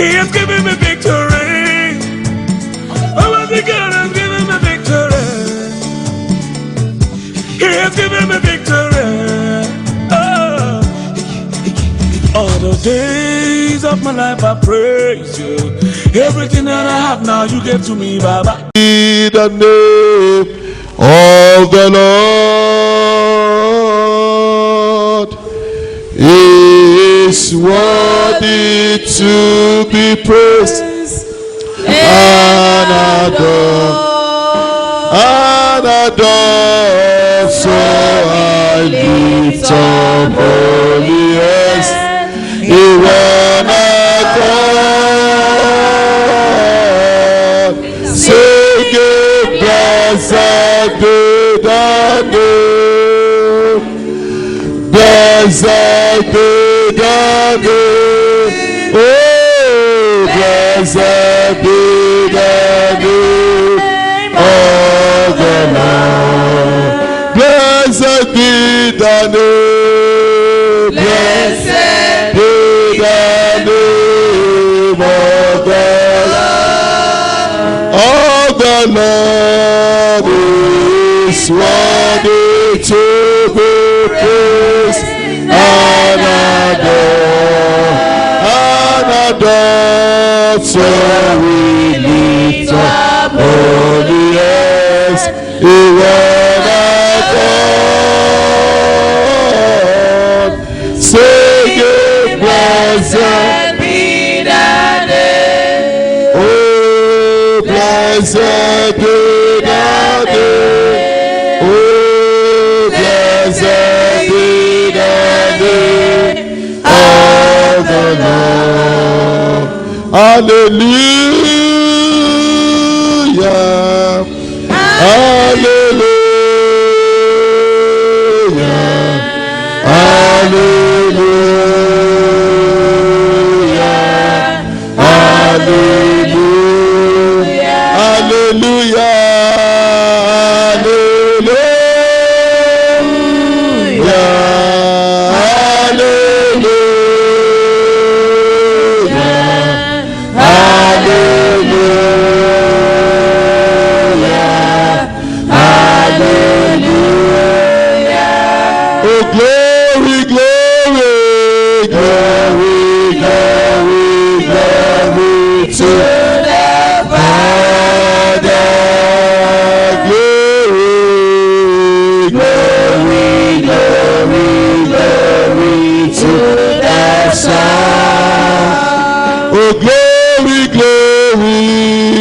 He has given me victory. Almighty God has given me victory. He has given me victory. All the days of my life I praise you. Everything that I have now you give to me, Baba. In the name of the Lord is worthy to be praised and adored. So I lift up holy hands in one accord, singing blessed be the name, blessed be the name, oh blessed be the name of the Lord, blessed be the name, blessed be the name of the Lord. Oh, the Lord is worthy to be praised and adored. So we lift up holy hands in one accord, singing blessed be the name, oh blessed be the name, oh blessed be the name of the Lord. Hallelujah, hallelujah, hallelujah, hallelujah, hallelujah, glory, glory, glory, glory, glory to the Father. Glory, glory, glory, glory to the Son. Oh, glory, glory,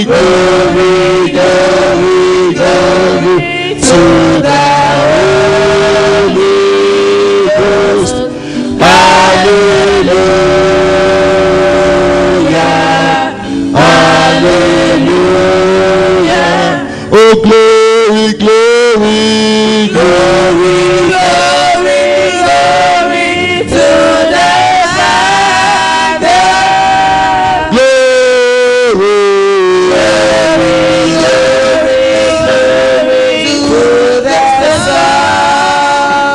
glory, glory, glory to the oh, glory, glory, glory, glory, glory to the Father. Glory, glory, glory, glory to the Son.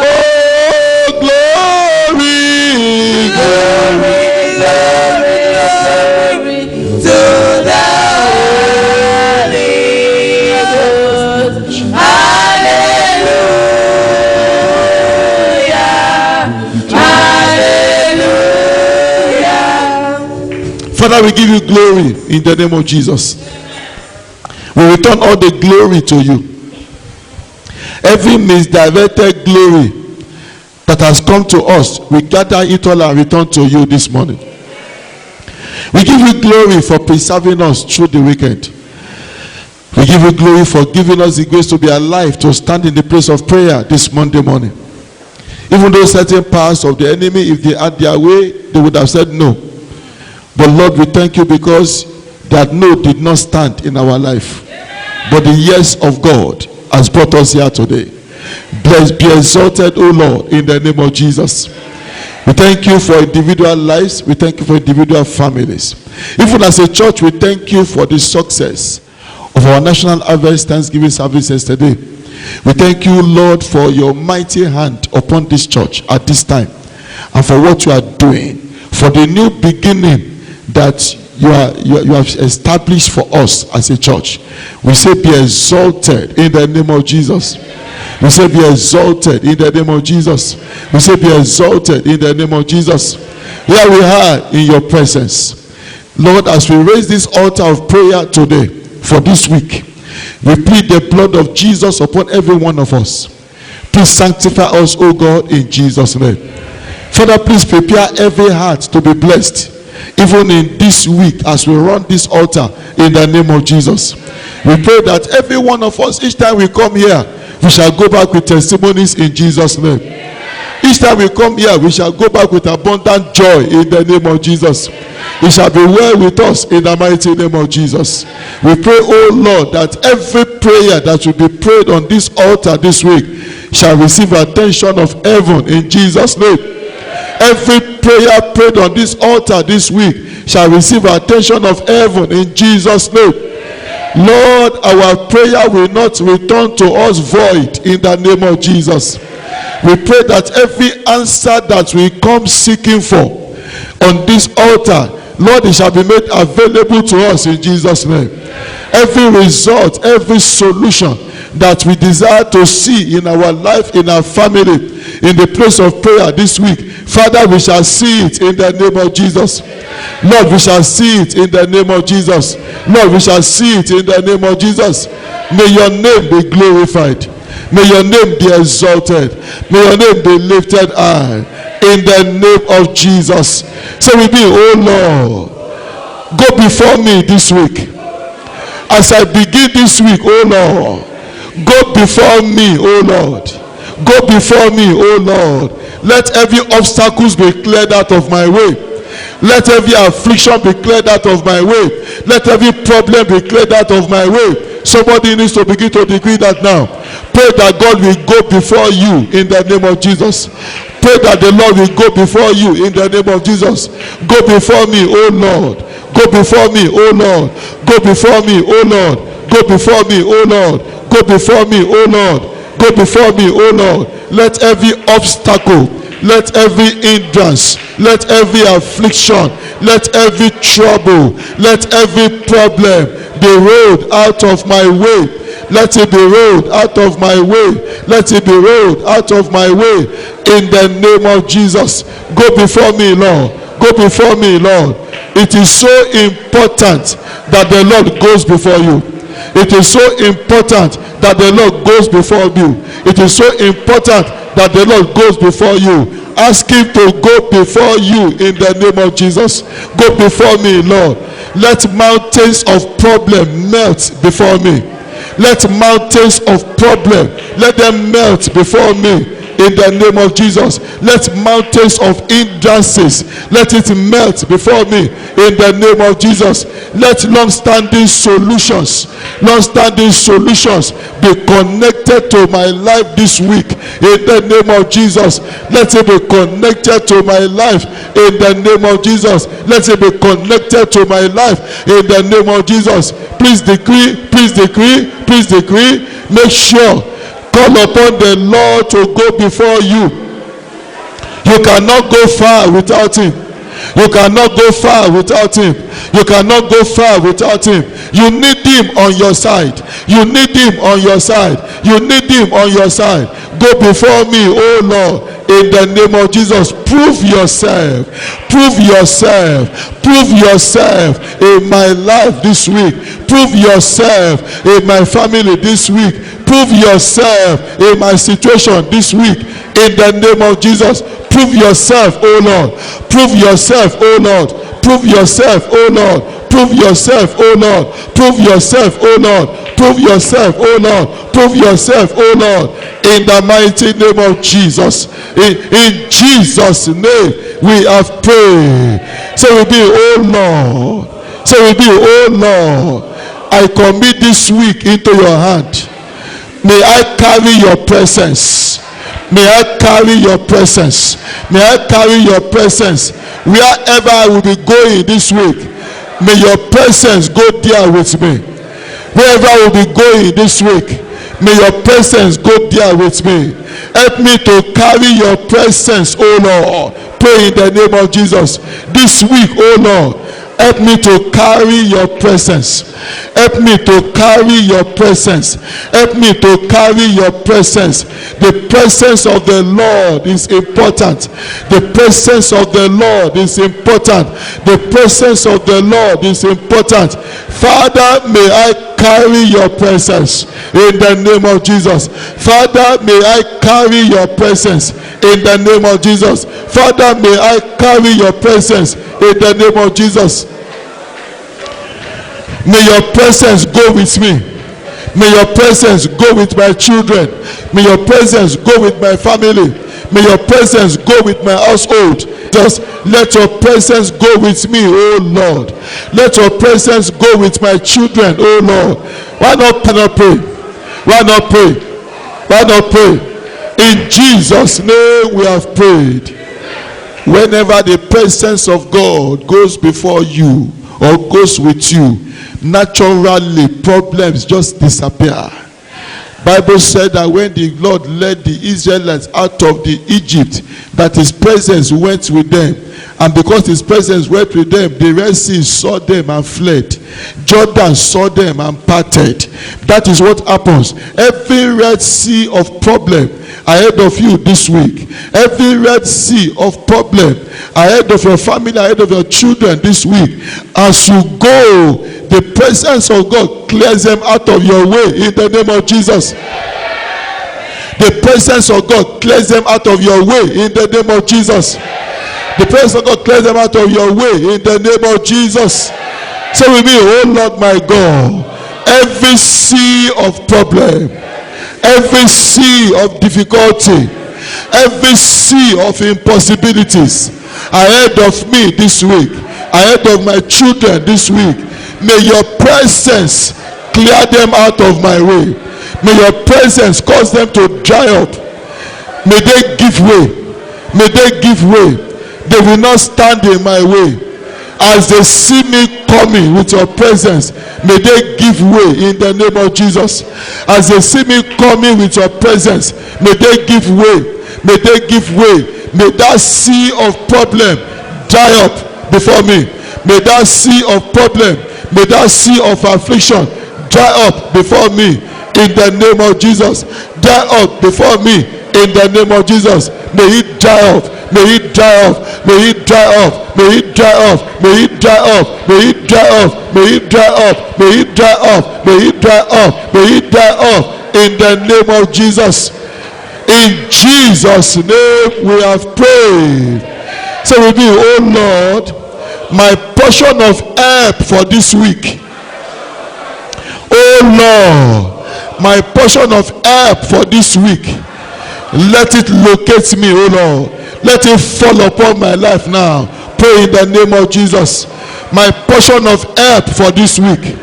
Oh, glory, glory, glory, glory to the Father, we give you glory in the name of Jesus. We return all the glory to you. Every misdirected glory that has come to us, we gather it all and return to you this morning. We give you glory for preserving us through the weekend. We give you glory for giving us the grace to be alive, to stand in the place of prayer this Monday morning. Even though certain powers of the enemy, if they had their way, they would have said no. But Lord, we thank you because that no did not stand in our life. But the yes of God has brought us here today. Blessed be exalted, O Lord, in the name of Jesus. We thank you for individual lives. We thank you for individual families. Even as a church, we thank you for the success of our National Harvest Thanksgiving service yesterday. We thank you, Lord, for your mighty hand upon this church at this time and for what you are doing, for the new beginning that you have established for us as a church. We say be exalted in the name of Jesus. We say be exalted in the name of Jesus. We say be exalted in the name of Jesus. Here we are in your presence. Lord, as we raise this altar of prayer today for this week, we plead the blood of Jesus upon every one of us. Please sanctify us, O God, in Jesus' name. Father, please prepare every heart to be blessed, even in this week as we run this altar in the name of Jesus. We pray that every one of us, each time we come here, we shall go back with testimonies in Jesus' name. Each time we come here, we shall go back with abundant joy in the name of Jesus. It shall be well with us in the mighty name of Jesus. We pray, oh Lord, that every prayer that will be prayed on this altar this week shall receive attention of heaven in Jesus' name. Every prayer prayed on this altar this week shall receive attention of heaven in Jesus' name. Lord, our prayer will not return to us void in the name of Jesus. We pray that every answer that we come seeking for on this altar, Lord, it shall be made available to us in Jesus' name. Every result, every solution that we desire to see in our life, in our family, in the place of prayer this week, Father, we shall see it in the name of Jesus. Lord, we shall see it in the name of Jesus. Lord, we shall see it in the name of Jesus. May your name be glorified. May your name be exalted. May your name be lifted high. In the name of Jesus. So we be, oh Lord, go before me this week. As I begin this week, oh Lord, go before me, oh Lord. Go before me, oh Lord. Let every obstacles be cleared out of my way. Let every affliction be cleared out of my way. Let every problem be cleared out of my way. Somebody needs to begin to decree that now. Pray that God will go before you in the name of Jesus. Pray that the Lord will go before you in the name of Jesus. Go before me, oh Lord. Go before me, oh Lord. Go before me, oh Lord. Go before me, oh Lord. Go before me, oh Lord. Go before me, oh Lord. Let every obstacle, let every hindrance, let every affliction, let every trouble, let every problem be rolled out of my way. Let it be rolled out of my way. Let it be rolled out of my way. In the name of Jesus. Go before me, Lord. Go before me, Lord. It is so important that the Lord goes before you. It is so important that the Lord goes before you. It is so important that the Lord goes before you. Ask him to go before you in the name of Jesus. Go before me, Lord. Let mountains of problem melt before me. Let mountains of problem, let them melt before me in the name of Jesus. Let mountains of hindrances, let it melt before me in the name of Jesus. Let long-standing solutions be connected to my life this week in the name of Jesus. Let it be connected to my life in the name of Jesus. Let it be connected to my life in the name of Jesus. Please decree, please decree, please decree. Make sure, call upon the Lord to go before you. You cannot go far without him. You cannot go far without him. You cannot go far without him. You need him on your side. You need him on your side. You need him on your side. Go before me, oh Lord, in the name of Jesus. Prove yourself. Prove yourself. Prove yourself in my life this week. Prove yourself in my family this week. Prove yourself in my situation this week. In the name of Jesus. Prove yourself, oh Lord. Prove yourself, oh Lord. Prove yourself, oh Lord. Prove yourself, oh Lord. Prove yourself, oh Lord. Prove yourself, oh Lord. Prove yourself, oh Lord. In the mighty name of Jesus. In Jesus' name we have prayed. So we be, oh Lord. So we be, oh Lord. I commit this week into your hand. May I carry your presence. May I carry your presence. May I carry your presence. Wherever I will be going this week, may your presence go there with me. Wherever I will be going this week, may your presence go there with me. Help me to carry your presence, oh Lord. Pray in the name of Jesus. This week, oh Lord, Help me to carry your presence. Help me to carry your presence. Help me to carry your presence. The presence of the Lord is important. The presence of the Lord is important. The presence of the Lord is important. Father, may I carry your presence in the name of Jesus. Father, may I carry your presence in the name of Jesus. Father, may I carry your presence in the name of Jesus. May your presence go with me. May your presence go with my children. May your presence go with my family. May your presence go with my household. Just let your presence go with me, oh Lord. Let your presence go with my children, oh Lord. Why not pray? Why not pray? Why not pray? In Jesus' name we have prayed. Whenever the presence of God goes before you or goes with you, naturally problems just disappear. Bible said that when the Lord led the Israelites out of the Egypt, that his presence went with them, and because his presence went with them, the Red Sea saw them and fled. Jordan saw them and parted. That is what happens. Every Red Sea of problem ahead of you this week, every Red Sea of problem ahead of your family, ahead of your children this week, as you go, the presence of God clears them out of your way in the name of Jesus. The presence of God clears them out of your way in the name of Jesus. The presence of God clears them out of your way in the name of Jesus. Say with me, oh Lord my God, every sea of problem, every sea of difficulty, every sea of impossibilities ahead of me this week, ahead of my children this week, may your presence clear them out of my way. May your presence cause them to dry up. May they give way. May they give way. They will not stand in my way. As they see me coming with your presence, may they give way in the name of Jesus. As they see me coming with your presence, may they give way. May they give way. May that sea of problem dry up before me. May that sea of problem, may that sea of affliction dry up before me in the name of Jesus. Dry up before me in the name of Jesus. May it dry up. May it dry up. May it dry up. May it dry up. May it dry up. May it dry up. May it dry up. May it dry up. May it dry up. May it dry up in the name of Jesus. In Jesus' name we have prayed. Say with me, oh Lord, my portion of help for this week. Oh Lord, my portion of help for this week. Let it locate me, oh Lord. Let it fall upon my life now. Pray in the name of Jesus. My portion of help for this week.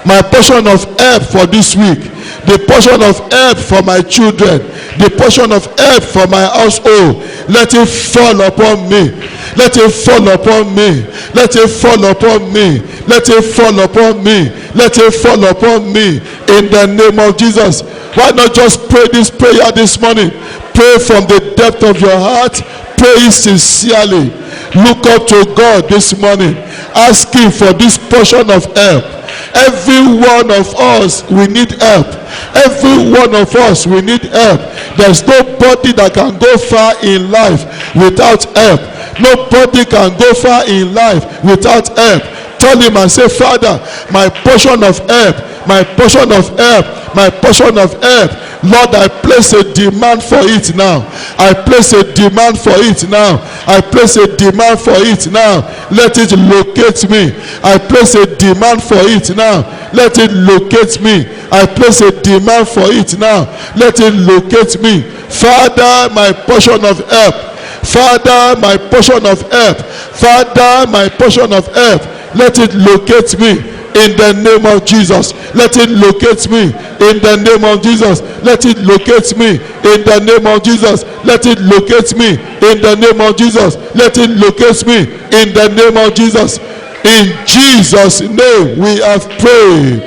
My portion of help for this week. The portion of help for my children. The portion of help for my household. Let it fall upon me. Let it fall upon me. Let it fall upon me. Let it fall upon me. Let it fall upon me. In the name of Jesus. Why not just pray this prayer this morning? Pray from the depth of your heart. Pray sincerely. Look up to God this morning. Ask him for this portion of help. Every one of us, we need help. Every one of us, we need help. There's nobody that can go far in life without help. Nobody can go far in life without help. Tell him and say, Father, my portion of help, my portion of help, my portion of help. Lord, I place a demand for it now. I place a demand for it now. I place a demand for it now. Let it locate me. I place a demand for it now. Let it locate me. I place a demand for it now. Let it locate me. Father, my portion of help. Father, my portion of help. Father, my portion of help. Let it locate me. In the name of Jesus, let it locate me. In the name of Jesus, let it locate me. In the name of Jesus, let it locate me. In the name of Jesus, let it locate me. In the name of Jesus. In Jesus' name we have prayed.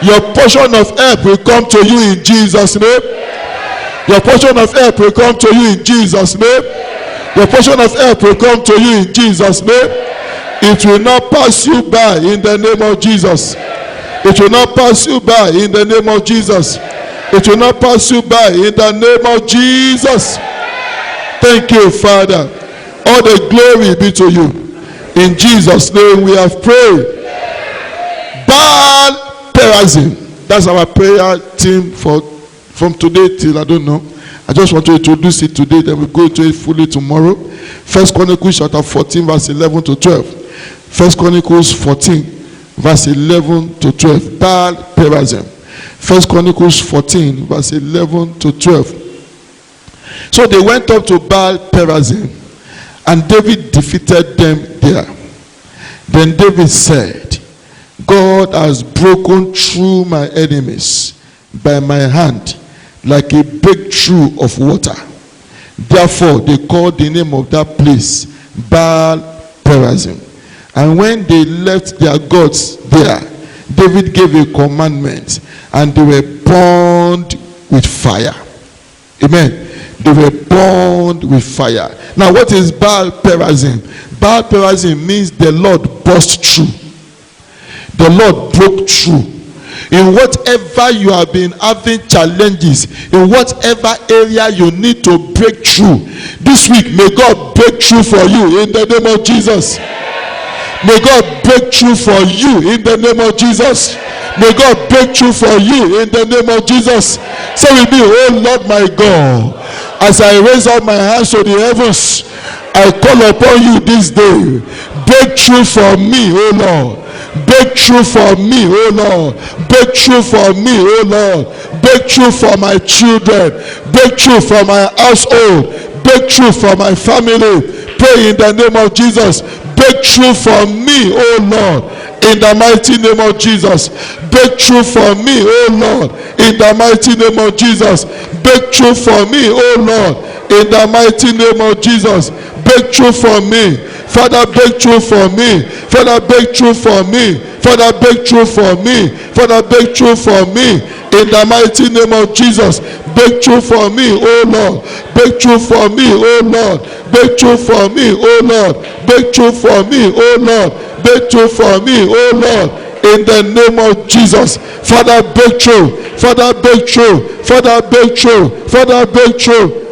Your portion of help will come to you in Jesus' name. Your portion of help will come to you in Jesus' name. Your portion of help will come to you in Jesus' name. It will not pass you by in the name of Jesus. It will not pass you by in the name of Jesus. It will not pass you by in the name of Jesus. Thank you, Father. All the glory be to you. In Jesus' name we have prayed. Baal Perazim. That's our prayer team from today till I don't know. I just want to introduce it today, then we'll go into it fully tomorrow. 1 Chronicles chapter 14, verse 11 to 12. 1 Chronicles 14, verse 11 to 12. Baal Perazim. 1 Chronicles 14, verse 11 to 12. So they went up to Baal Perazim, and David defeated them there. Then David said, God has broken through my enemies by my hand like a breakthrough of water. Therefore they called the name of that place Baal Perazim. And when they left their gods there, David gave a commandment, and they were burned with fire. Amen. They were burned with fire. Now what is Baal Perazim? Baal Perazim means the Lord burst through. The Lord broke through. In whatever you have been having challenges, in whatever area you need to break through, this week may God break through for you in the name of Jesus. May God break through for you in the name of Jesus. May God break through for you in the name of Jesus. Say with me, oh Lord my God, as I raise up my hands to the heavens, I call upon you this day. Break through for me, oh Lord. Breakthrough for me, oh Lord. Breakthrough for me, oh Lord. Breakthrough for my children. Breakthrough for my household. Breakthrough for my family. Pray in the name of Jesus. Breakthrough for me, oh Lord. In the mighty name of Jesus. Breakthrough for me, oh Lord. In the mighty name of Jesus. Breakthrough for me, oh Lord. In the mighty name of Jesus. Breakthrough for me. Father, breakthrough for me. Father, breakthrough for me. Father, breakthrough for me. Father, breakthrough for me. In the mighty name of Jesus. Breakthrough for me, oh Lord. Breakthrough for me, oh Lord. Breakthrough for me, oh Lord. Breakthrough for me, oh Lord. Breakthrough for me, oh Lord. In the name of Jesus. Father, breakthrough. Father, breakthrough. Father, breakthrough. Father, breakthrough.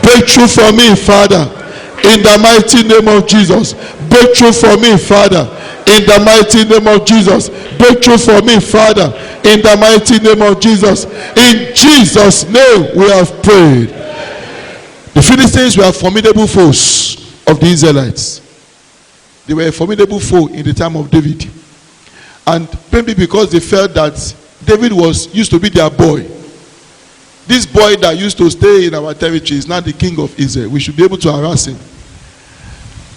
Breakthrough for me, Father. In the mighty name of Jesus. Breakthrough for me, Father. In the mighty name of Jesus. Breakthrough for me, Father. In the mighty name of Jesus. In Jesus' name we have prayed. The Philistines were formidable foes of the Israelites. They were a formidable foe in the time of David. And maybe because they felt that David used to be their boy. This boy that used to stay in our territory is now the king of Israel. We should be able to harass him.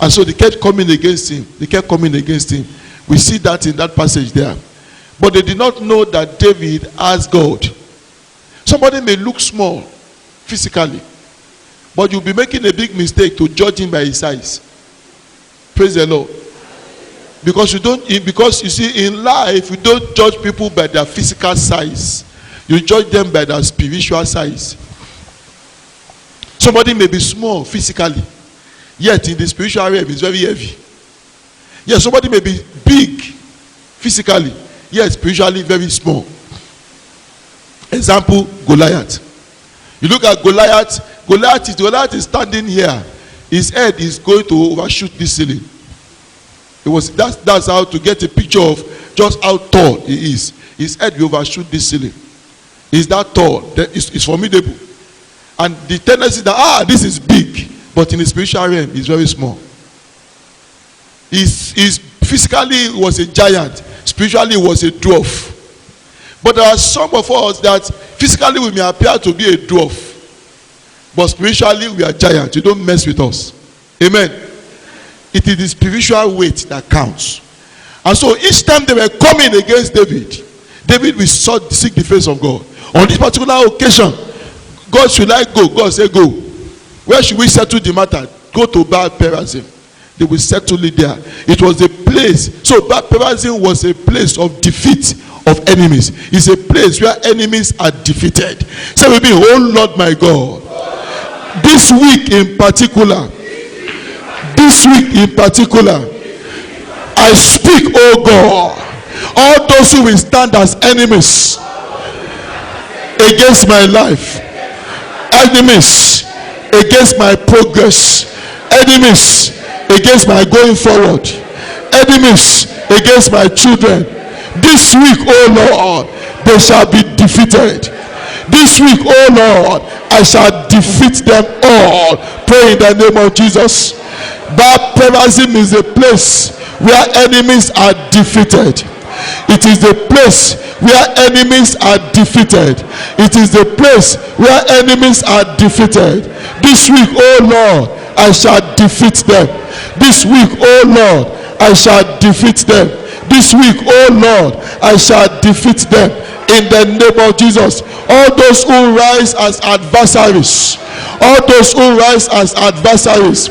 And so they kept coming against him. They kept coming against him. We see that in that passage there. But they did not know that David has God. Somebody may look small physically, but you'll be making a big mistake to judge him by his size. Praise the Lord. Because you see, in life, you don't judge people by their physical size. You judge them by their spiritual size. Somebody may be small physically, yet in the spiritual realm is very heavy. Yes, somebody may be big physically, yet spiritually very small. Example, Goliath. You look at Goliath. Goliath is standing here. His head is going to overshoot this ceiling. That's how to get a picture of just how tall he is. His head will overshoot this ceiling. He's that tall. It's formidable. And the tendency that this is big, but in the spiritual realm he's very small. He's physically was a giant, spiritually was a dwarf. But there are some of us that physically we may appear to be a dwarf, but spiritually we are giants. You don't mess with us. Amen. It is the spiritual weight that counts. And so each time they were coming against David will seek the face of God. On this particular occasion, God, should I go? God said, go. Where should we settle the matter? Go to Baal Perazim. They will settle it there. It was a place. So Baal Perazim was a place of defeat of enemies. It's a place where enemies are defeated. Say with me, oh Lord my God. This week in particular, This week in particular, I speak, oh God, all those who will stand as enemies against my life, enemies against my progress, enemies against my going forward, enemies against my children. This week, oh Lord, they shall be defeated. This week, oh Lord, I shall defeat them all. Pray in the name of Jesus. Baptism is a place where enemies are defeated. It is the place where enemies are defeated. It is the place where enemies are defeated. This week, oh Lord, I shall defeat them. This week, oh Lord, I shall defeat them. This week, oh Lord, I shall defeat them. In the name of Jesus. All those who rise as adversaries, all those who rise as adversaries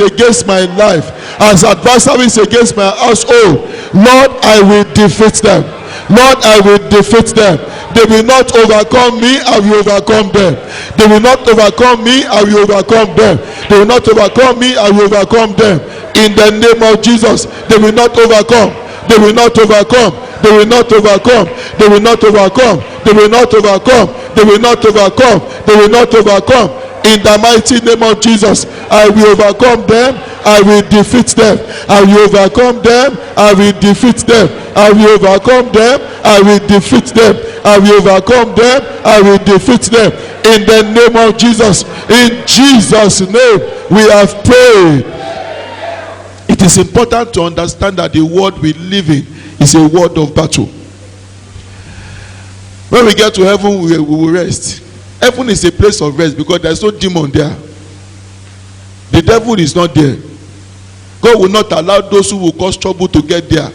against my life, as adversaries against my household, Lord, I will defeat them. Lord, I will defeat them. They will not overcome me, I will overcome them. They will not overcome me, I will overcome them. They will not overcome me, I will overcome them. In the name of Jesus, they will not overcome. They will not overcome. They will not overcome. They will not overcome. They will not overcome. They will not overcome. They will not overcome. In the mighty name of Jesus, I will overcome them. I will defeat them. I will overcome them. I will defeat them. I will overcome them. I will defeat them. I will overcome them. I will defeat them. In the name of Jesus. In Jesus' name, we have prayed. It is important to understand that the world we live in is a world of battle. When we get to heaven, we will rest. Heaven is a place of rest because there is no demon there. The devil is not there. God will not allow those who will cause trouble to get there.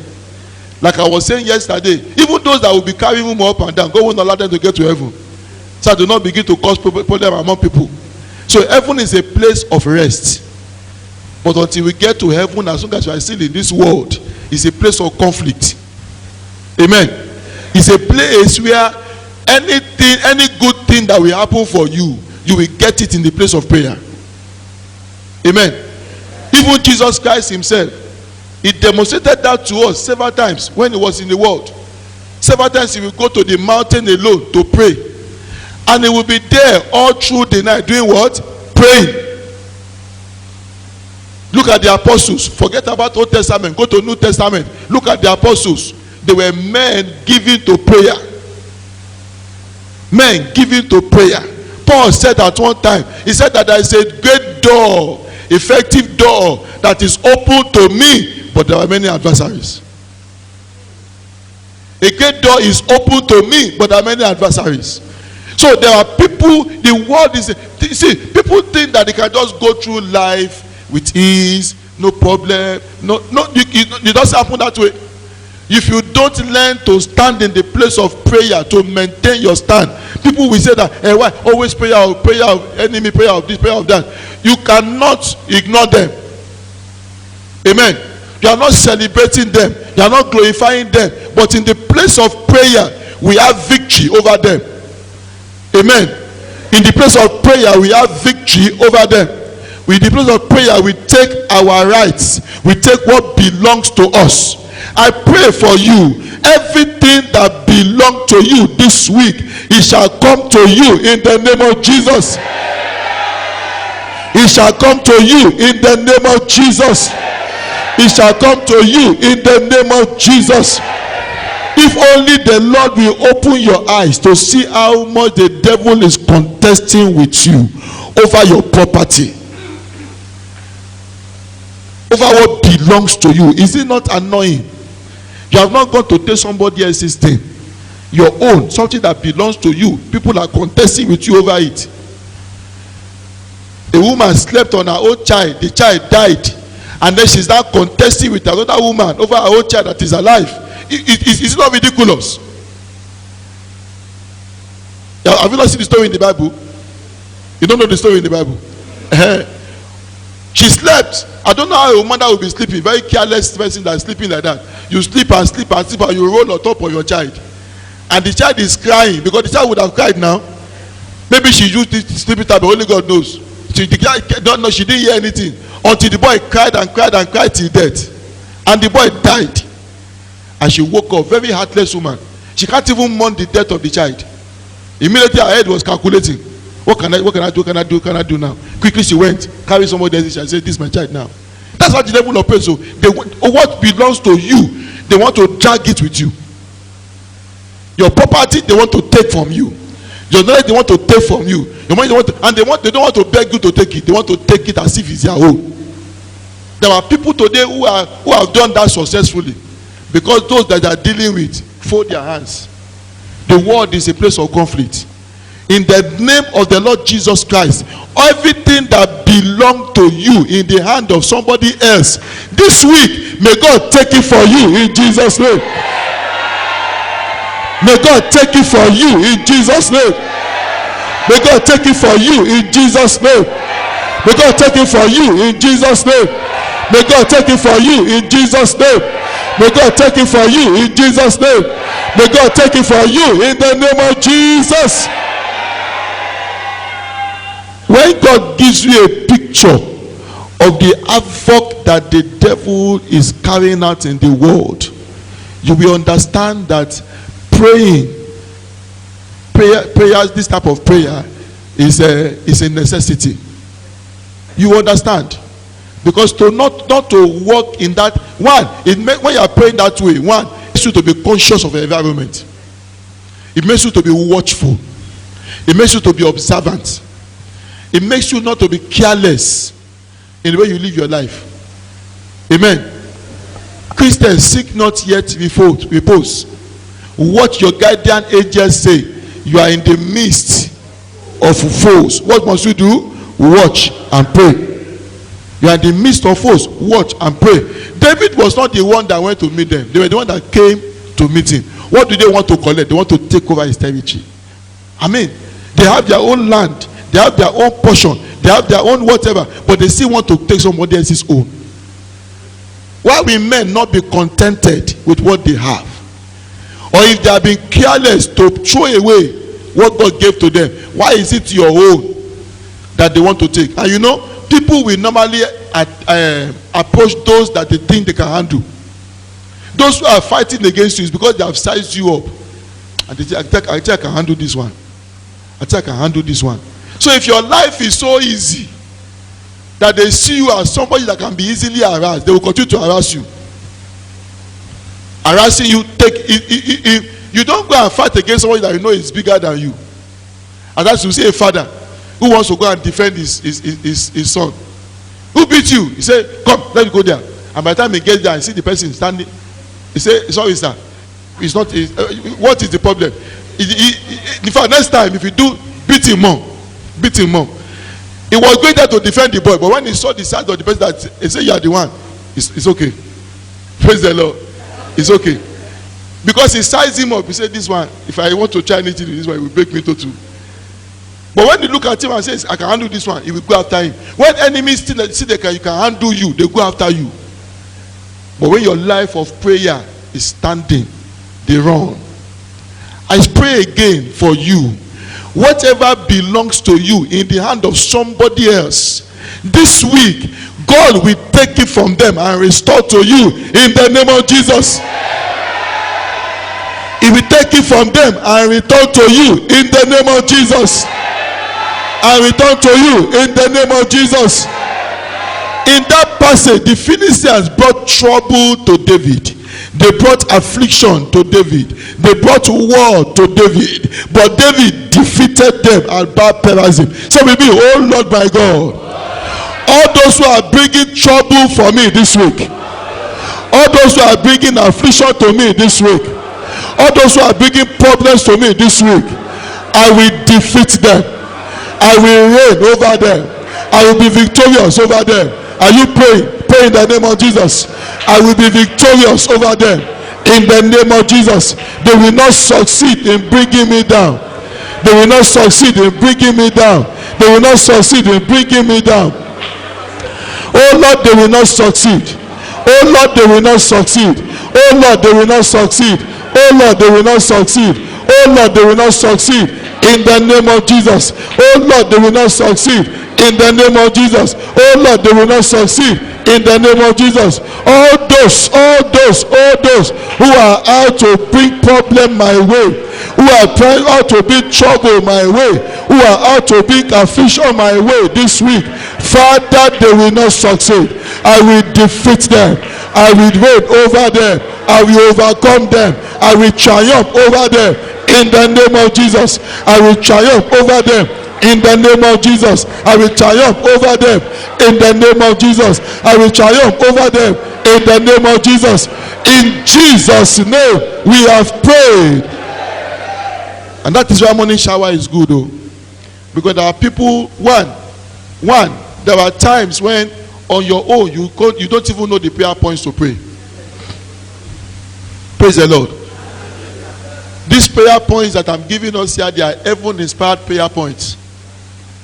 Like I was saying yesterday, even those that will be carrying him up and down, God will not allow them to get to heaven. So do not begin to cause problem among people. So heaven is a place of rest. But until we get to heaven, as long as we are still in this world, it's a place of conflict. Amen. It's a place where anything, any good thing that will happen for you, you will get it in the place of prayer. Amen. Even Jesus Christ himself, he demonstrated that to us several times when he was in the world. Several times he will go to the mountain alone to pray. And he will be there all through the night doing what? Praying. Look at the apostles. Forget about Old Testament. Go to New Testament. Look at the apostles. They were men given to prayer. Men given to prayer. Paul said at one time, he said that there is a great door, effective door that is open to me, but there are many adversaries. A great door is open to me, but there are many adversaries. So there are people, the world is, you see, people think that they can just go through life with ease, no problem. No, it doesn't happen that way. If you don't learn to stand in the place of prayer, to maintain your stand, people will say that, hey, why always prayer of enemy, prayer of this, prayer of that. You cannot ignore them. Amen. You are not celebrating them. You are not glorifying them. But in the place of prayer, we have victory over them. Amen. In the place of prayer, we have victory over them. In the place of prayer, we take our rights. We take what belongs to us. I pray for you. Everything that belongs to you this week, it shall come to you in the name of Jesus. It shall come to you in the name of Jesus. It shall come to you in the name of Jesus. If only the Lord will open your eyes to see how much the devil is contesting with you over your property, over what belongs to you. Is it not annoying? You have not gone to take somebody else's thing, your own, something that belongs to you. People are contesting with you over it. A woman slept on her own child, the child died, and then she's now contesting with another woman over her own child that is alive. It's not ridiculous. Have you not seen the story in the Bible? You don't know the story in the Bible? She slept. I don't know how a mother will be sleeping. Very careless person that is sleeping like that. You sleep and sleep and sleep and you roll on top of your child. And the child is crying because the child would have cried now. Maybe she used this sleeping tablet, only God knows. She don't know, she didn't hear anything. until the boy cried and cried and cried till death, and the boy died. And she woke up, very heartless woman. She can't even mourn the death of the child. Immediately her head was calculating. What can I do now? Quickly she went, carried somebody else and said, this is my child now. That's how the devil operates. So what belongs to you, they want to drag it with you. Your property, they want to take from you. Your knowledge, they want to take from you. Your money, they don't want to beg you to take it. They want to take it as if it's their own. There are people today who have done that successfully, because those that are dealing with fold their hands. The world is a place of conflict. In the name of the Lord Jesus Christ, everything that belongs to you in the hand of somebody else this week, may God take it for you in Jesus' name. May God take it for you in Jesus' name. May God take it for you in Jesus' name. May God take it for you in Jesus' name. May God take it for you in Jesus' name. May God take it for you in Jesus' name. May God take it for you in the name of Jesus. When God gives you a picture of the havoc that the devil is carrying out in the world, you will understand that prayer, this type of prayer is a necessity. You understand? Because not to walk in that one, when you are praying that way, one, it makes you to be conscious of your environment. It makes you to be watchful. It makes you to be observant. It makes you not to be careless in the way you live your life. Amen. Christians, seek not yet repose. What your guardian angels say, you are in the midst of foes. What must you do? Watch and pray. You are in the midst of foes. Watch and pray. David was not the one that went to meet them. They were the one that came to meet him. What do they want to collect? They want to take over his territory. I mean, they have their own land. They have their own portion. They have their own whatever. But they still want to take somebody else's own. Why will men not be contented with what they have? Or if they have been careless to throw away what God gave to them, why is it your own that they want to take? And you know, people will normally approach those that they think they can handle. Those who are fighting against you is because they have sized you up. And they say, I think I can handle this one. I think I can handle this one. So if your life is so easy that they see you as somebody that can be easily harassed, they will continue to harass you. Harassing you, you don't go and fight against somebody that you know is bigger than you. And that's you see a father who wants to go and defend his son. Who beat you? He said, come, let me go there. And by the time he gets there and see the person standing, he said, sorry sir, it's not, what is the problem? In fact, next time if you do, beat him more. Beat him more. He was going there to defend the boy, but when he saw the side of the person that he said, you are the one, it's okay. Praise the Lord. It's okay. Because he sized him up. He said, this one, if I want to try anything with this one, he will break me to two. But when you look at him and says, I can handle this one, he will go after him. When enemies see that you can handle you, they go after you. But when your life of prayer is standing, they run. I pray again for you. Whatever belongs to you in the hand of somebody else, this week, God will take it from them and restore to you in the name of Jesus. He will take it from them and return to you in the name of Jesus. And return to you in the name of Jesus. In that passage, the Philistines brought trouble to David. They brought affliction to David. They brought war to David. But David defeated them at Baal-perazim. So we be, oh Lord my God, all those who are bringing trouble for me this week, all those who are bringing affliction to me this week, all those who are bringing problems to me this week, I will defeat them. I will reign over them. I will be victorious over them. Are you praying? Pray in the name of Jesus. I will be victorious over them in the name of Jesus. They will not succeed in bringing me down. They will not succeed in bringing me down. They will not succeed in bringing me down. Oh Lord, they will not succeed. Oh Lord, they will not succeed. Oh Lord, they will not succeed. Oh Lord, they will not succeed. Oh Lord, they will not succeed. In the name of Jesus. Oh Lord, they will not succeed. In the name of Jesus. Oh Lord, they will not succeed. In the name of Jesus. All those who are out to bring problem my way, who are trying out to bring trouble my way, who are out to bring affliction my way this week, Father, they will not succeed. I will defeat them. I will reign over them. I will overcome them. I will triumph over them. In the name of Jesus. I will triumph over them. In the name of Jesus. I will triumph over them. In the name of Jesus. I will triumph over them. In the name of Jesus. In Jesus' name we have prayed. And that is why morning shower is good, though. Because there are people, there are times when on your own you don't even know the prayer points to pray. Praise the Lord. These prayer points that I'm giving us here, they are heaven inspired prayer points.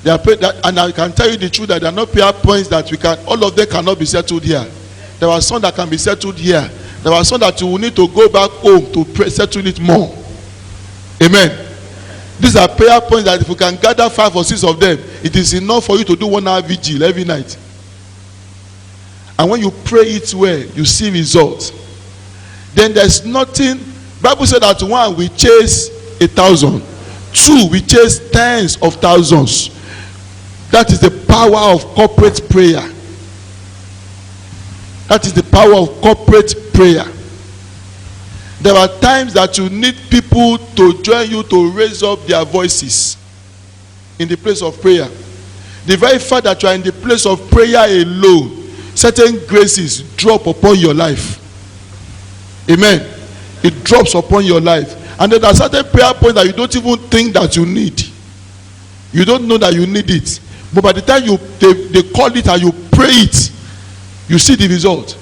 They are and I can tell you the truth that they are not prayer points that all of them cannot be settled here. There are some that can be settled here. There are some that you will need to go back home to settle it more. Amen. These are prayer points that if you can gather 5 or 6 of them, it is enough for you to do 1 hour vigil every night. And when you pray it well, you see results. Then there's nothing. Bible said that 1, we chase 1,000. 2, we chase tens of thousands. That is the power of corporate prayer. That is the power of corporate prayer. There are times that you need people to join you to raise up their voices in the place of prayer. The very fact that you are in the place of prayer alone, certain graces drop upon your life. Amen. It drops upon your life. And then there are certain prayer points that you don't even think that you need. You don't know that you need it. But by the time they call it and you pray it, you see the result.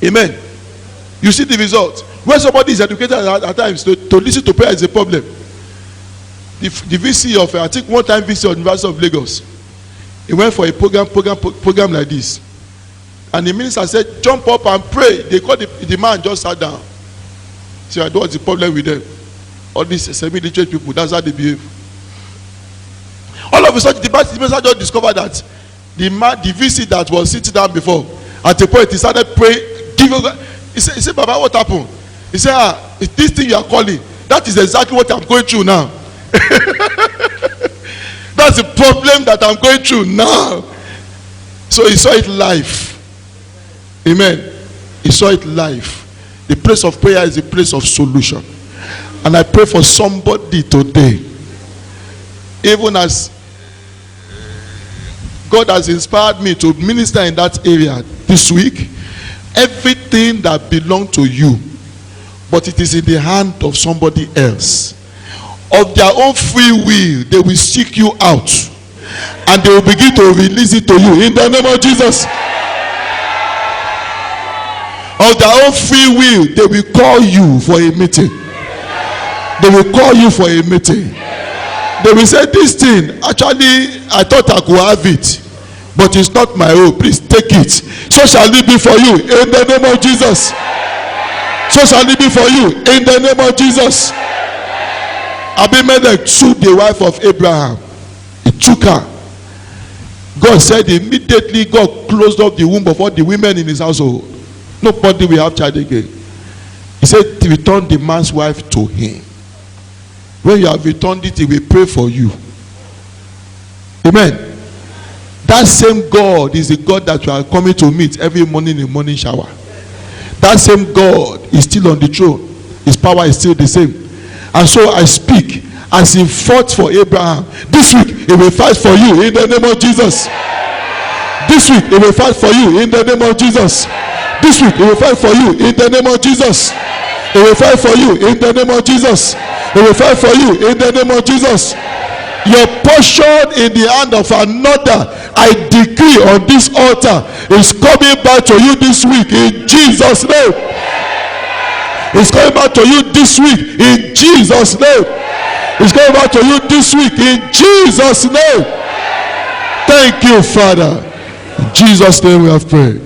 Amen. You see the result. When somebody is educated at times to listen to prayer is a problem. The VC of, I think one time VC of University of Lagos, he went for a program like this. And the minister said, jump up and pray. They called the man, just sat down. So I don't know what's the problem with them. All these semi-literate people, that's how they behave. All of a sudden, the minister just discovered that the VC that was sitting down before, at the point he started praying, he said, Baba, what happened? He said, this thing you are calling, that is exactly what I'm going through now. That's the problem that I'm going through now. So he saw it live. Amen. He saw it live. The place of prayer is a place of solution. And I pray for somebody today, even as God has inspired me to minister in that area this week, everything that belongs to you, but it is in the hand of somebody else, of their own free will, they will seek you out and they will begin to release it to you in the name of Jesus. Of their own free will, they will call you for a meeting. They will call you for a meeting. They will say, this thing, actually, I thought I could have it, but it's not my own. Please take it. So shall it be for you in the name of Jesus. So shall it be for you in the name of Jesus. Abimelech took the wife of Abraham. He took her. God said immediately God closed up the womb of all the women in his household. Nobody will have child again. He said, return the man's wife to him. When you have returned it, he will pray for you. Amen. That same God is the God that you are coming to meet every morning in morning shower. That same God is still on the throne. His power is still the same. And so I speak as he fought for Abraham. This week, he will fight for you in the name of Jesus. This week, he will fight for you in the name of Jesus. This week, he will fight for you in the name of Jesus. He will fight for you in the name of Jesus. He will fight for you in the name of Jesus. Your portion in the hand of another, I decree on this altar, is coming back to you this week in Jesus' name. It's coming back to you this week in Jesus' name. It's coming back to you this week in Jesus' name. Thank you, Father. In Jesus' name we have prayed.